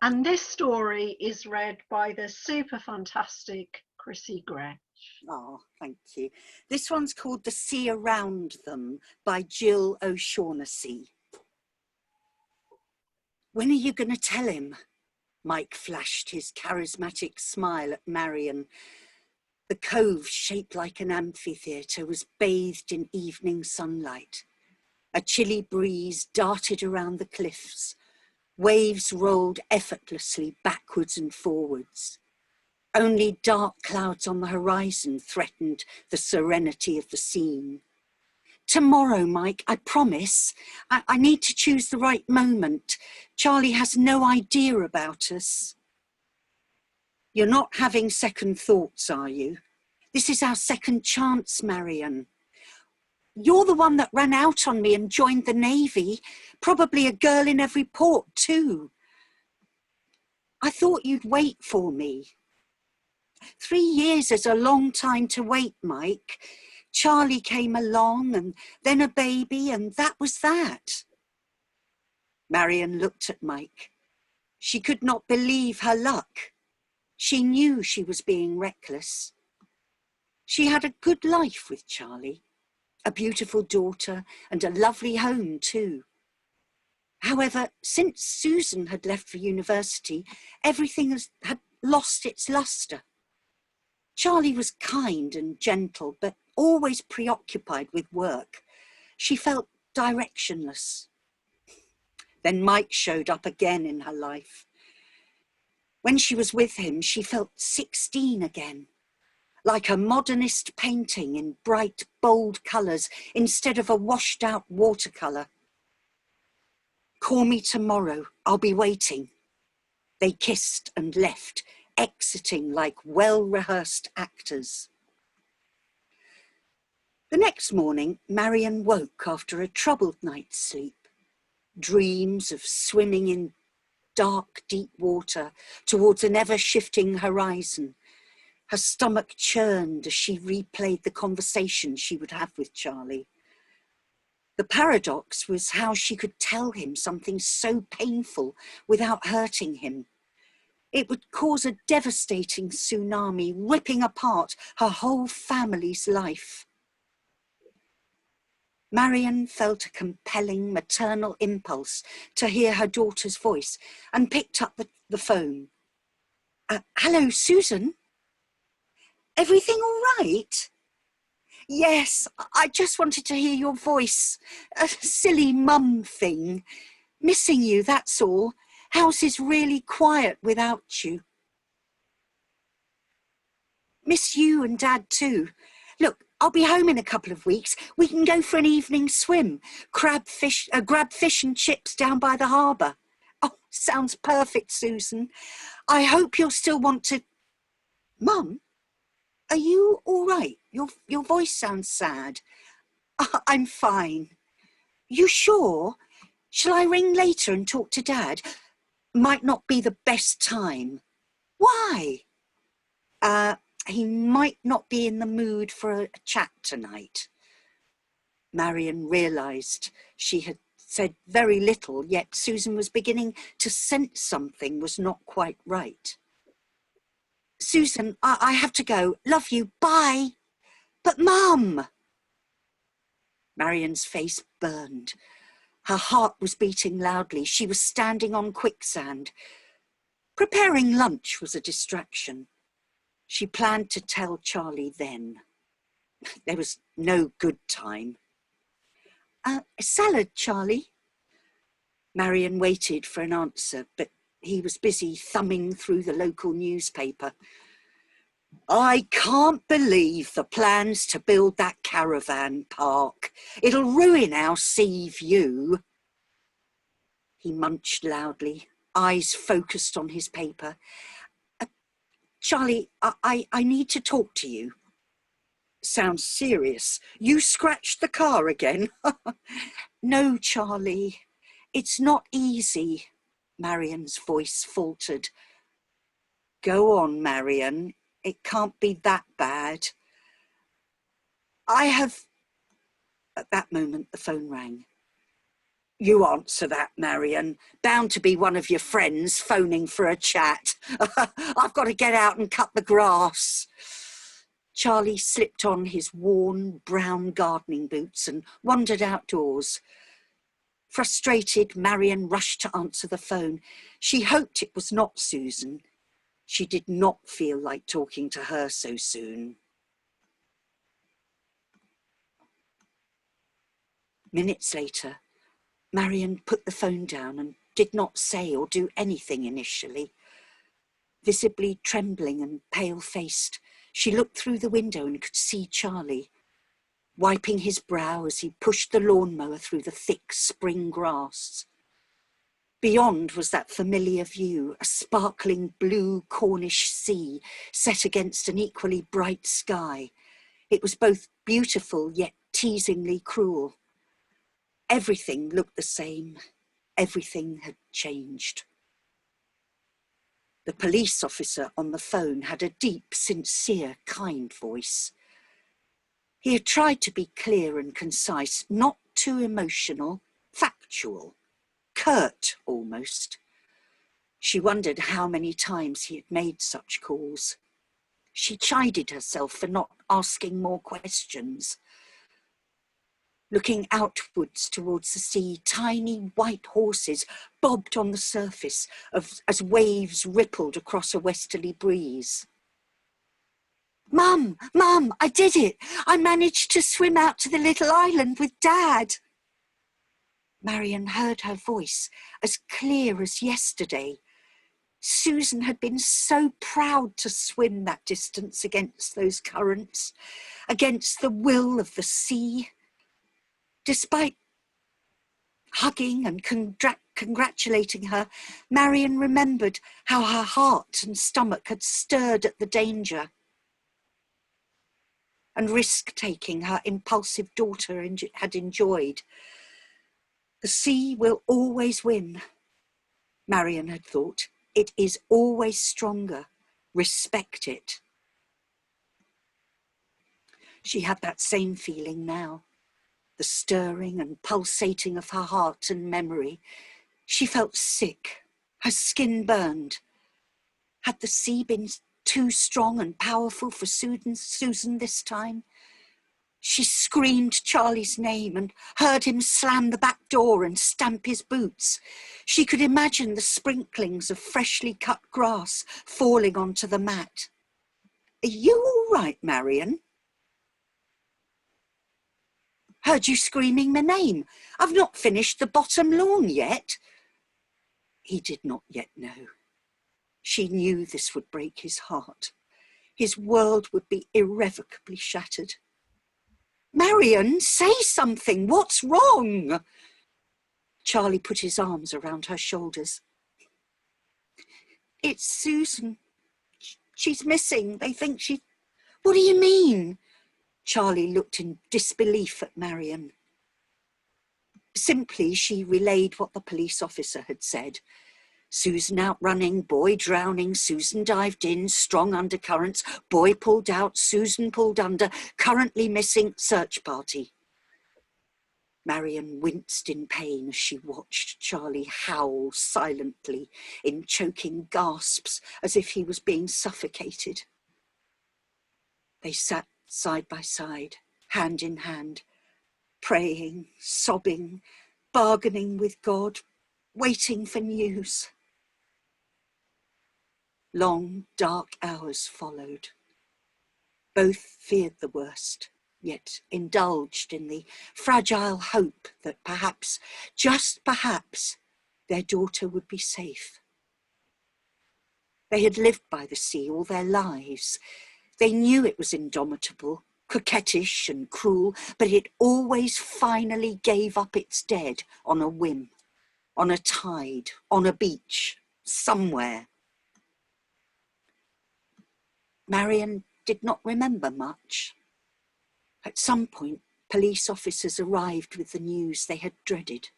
And this story is read by the super fantastic Chrissie Grech. Oh, thank you. This one's called The Sea Around Them by Jill O'Shaughnessy. When are you going to tell him? Mike flashed his charismatic smile at Marion. The cove, shaped like an amphitheatre, was bathed in evening sunlight. A chilly breeze darted around the cliffs. Waves rolled effortlessly backwards and forwards. Only dark clouds on the horizon threatened the serenity of the scene. Tomorrow, Mike, I promise. I need to choose the right moment. Charlie has no idea about us. You're not having second thoughts, are you? This is our second chance, Marion. You're the one that ran out on me and joined the Navy. Probably a girl in every port, too. I thought you'd wait for me. 3 years is a long time to wait, Mike. Charlie came along and then a baby, and that was that. Marion looked at Mike. She could not believe her luck. She knew she was being reckless. She had a good life with Charlie, a beautiful daughter and a lovely home too. However, since Susan had left for university, everything had lost its lustre. Charlie was kind and gentle, but always preoccupied with work. She felt directionless. Then Mike showed up again in her life. When she was with him, she felt 16 again, like a modernist painting in bright, bold colours instead of a washed-out watercolour. Call me tomorrow, I'll be waiting. They kissed and left, exiting like well-rehearsed actors. The next morning, Marion woke after a troubled night's sleep. Dreams of swimming in dark, deep water towards an ever-shifting horizon. Her stomach churned as she replayed the conversation she would have with Charlie. The paradox was how she could tell him something so painful without hurting him. It would cause a devastating tsunami, ripping apart her whole family's life. Marion felt a compelling maternal impulse to hear her daughter's voice and picked up the phone. Hello, Susan? Everything all right? Yes, I just wanted to hear your voice. A silly mum thing. Missing you, that's all. House is really quiet without you. Miss you and Dad too. Look, I'll be home in a couple of weeks. We can go for an evening swim. Grab fish and chips down by the harbour. Oh, sounds perfect, Susan. I hope you'll still want to... Mum, are you all right? Your voice sounds sad. I'm fine. You sure? Shall I ring later and talk to Dad? Might not be the best time. Why? He might not be in the mood for a chat tonight. Marion realised she had said very little, yet Susan was beginning to sense something was not quite right. Susan, I have to go. Love you. Bye. But Mum! Marion's face burned. Her heart was beating loudly. She was standing on quicksand. Preparing lunch was a distraction. She planned to tell Charlie then. There was no good time. Salad, Charlie? Marion waited for an answer, but he was busy thumbing through the local newspaper. I can't believe the plans to build that caravan park. It'll ruin our sea view. He munched loudly, eyes focused on his paper. Charlie, I need to talk to you. Sounds serious. You scratched the car again? No, Charlie, it's not easy. Marion's voice faltered. Go on, Marion. It can't be that bad. I have... At that moment, the phone rang. You answer that, Marion. Bound to be one of your friends phoning for a chat. I've got to get out and cut the grass. Charlie slipped on his worn brown gardening boots and wandered outdoors. Frustrated, Marion rushed to answer the phone. She hoped it was not Susan. She did not feel like talking to her so soon. Minutes later, Marion put the phone down and did not say or do anything initially. Visibly trembling and pale-faced, she looked through the window and could see Charlie, wiping his brow as he pushed the lawnmower through the thick spring grass. Beyond was that familiar view, a sparkling blue Cornish sea set against an equally bright sky. It was both beautiful yet teasingly cruel. Everything looked the same. Everything had changed. The police officer on the phone had a deep, sincere, kind voice. He had tried to be clear and concise, not too emotional, factual, curt almost. She wondered how many times he had made such calls. She chided herself for not asking more questions. Looking outwards towards the sea, tiny white horses bobbed on the surface as waves rippled across a westerly breeze. "Mum, Mum, I did it! I managed to swim out to the little island with Dad!" Marion heard her voice as clear as yesterday. Susan had been so proud to swim that distance against those currents, against the will of the sea. Despite hugging and congratulating her, Marion remembered how her heart and stomach had stirred at the danger and risk-taking her impulsive daughter had enjoyed. The sea will always win, Marion had thought. It is always stronger. Respect it. She had that same feeling now. The stirring and pulsating of her heart and memory. She felt sick, her skin burned. Had the sea been too strong and powerful for Susan this time? She screamed Charlie's name and heard him slam the back door and stamp his boots. She could imagine the sprinklings of freshly cut grass falling onto the mat. "Are you all right, Marion?" "Heard you screaming my name. I've not finished the bottom lawn yet." He did not yet know. She knew this would break his heart. His world would be irrevocably shattered. "Marion, say something. What's wrong?" Charlie put his arms around her shoulders. "It's Susan. She's missing. They think she..." "What do you mean?" Charlie looked in disbelief at Marion. Simply, she relayed what the police officer had said. Susan outrunning, boy drowning, Susan dived in, strong undercurrents, boy pulled out, Susan pulled under, currently missing, search party. Marion winced in pain as she watched Charlie howl silently in choking gasps as if he was being suffocated. They sat side by side, hand in hand, praying, sobbing, bargaining with God, waiting for news. Long, dark hours followed. Both feared the worst, yet indulged in the fragile hope that perhaps, just perhaps, their daughter would be safe. They had lived by the sea all their lives. They knew it was indomitable, coquettish and cruel, but it always finally gave up its dead on a whim, on a tide, on a beach, somewhere. Marion did not remember much. At some point, police officers arrived with the news they had dreaded.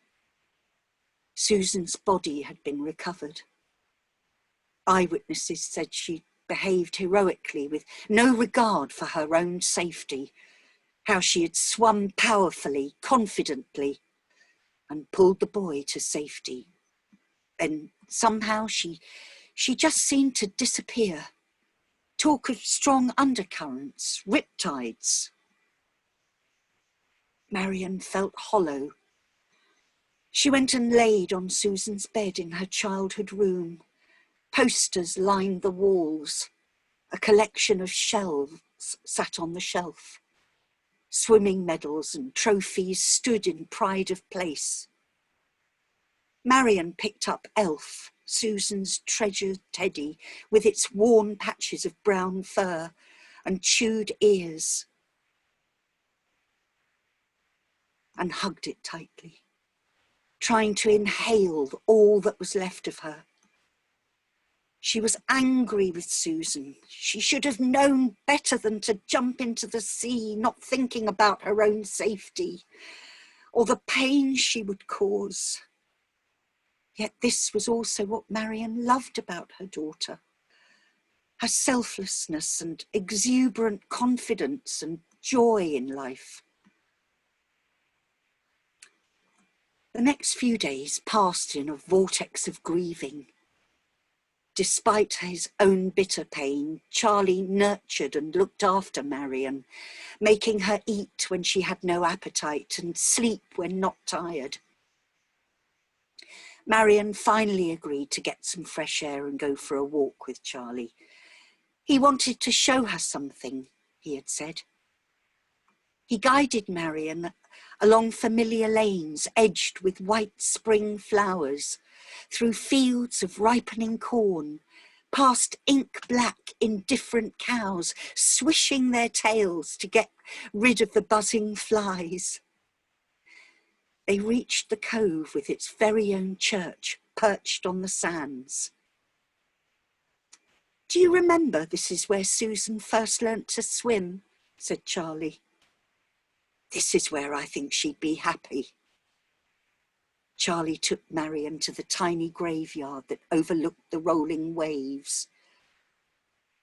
Susan's body had been recovered. Eyewitnesses said she behaved heroically with no regard for her own safety, how she had swum powerfully, confidently. and pulled the boy to safety. Then somehow she just seemed to disappear. Talk of strong undercurrents, riptides. Marion felt hollow. She went and laid on Susan's bed in her childhood room. Posters lined the walls. A collection of shells sat on the shelf. Swimming medals and trophies stood in pride of place. Marion picked up Elf, Susan's treasured teddy, with its worn patches of brown fur and chewed ears, and hugged it tightly, trying to inhale all that was left of her. She was angry with Susan. She should have known better than to jump into the sea, not thinking about her own safety or the pain she would cause. Yet this was also what Marion loved about her daughter. Her selflessness and exuberant confidence and joy in life. The next few days passed in a vortex of grieving. Despite his own bitter pain, Charlie nurtured and looked after Marion, making her eat when she had no appetite and sleep when not tired. Marion finally agreed to get some fresh air and go for a walk with Charlie. He wanted to show her something, he had said. He guided Marion along familiar lanes edged with white spring flowers, through fields of ripening corn, past ink-black indifferent cows, swishing their tails to get rid of the buzzing flies. They reached the cove with its very own church perched on the sands. "Do you remember this is where Susan first learnt to swim?" said Charlie. "This is where I think she'd be happy." Charlie took Marion to the tiny graveyard that overlooked the rolling waves.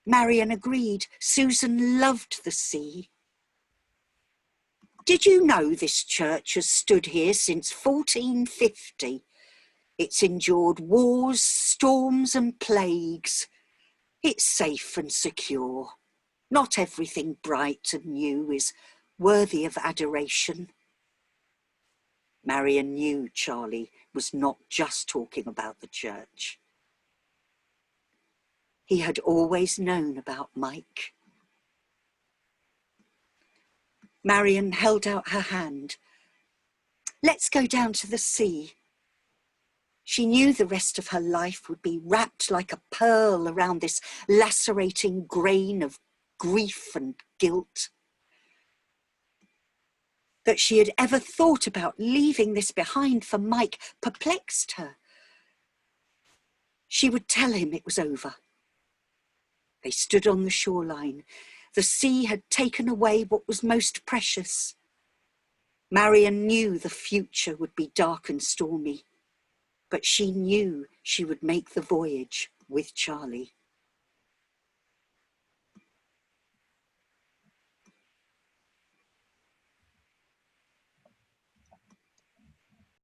Marion agreed. Susan loved the sea. "Did you know this church has stood here since 1450? It's endured wars, storms and plagues. It's safe and secure. Not everything bright and new is worthy of adoration." Marion knew Charlie was not just talking about the church. He had always known about Mike. Marion held out her hand. "Let's go down to the sea." She knew the rest of her life would be wrapped like a pearl around this lacerating grain of grief and guilt. That she had ever thought about leaving this behind for Mike perplexed her. She would tell him it was over. They stood on the shoreline. The sea had taken away what was most precious. Marion knew the future would be dark and stormy, but she knew she would make the voyage with Charlie.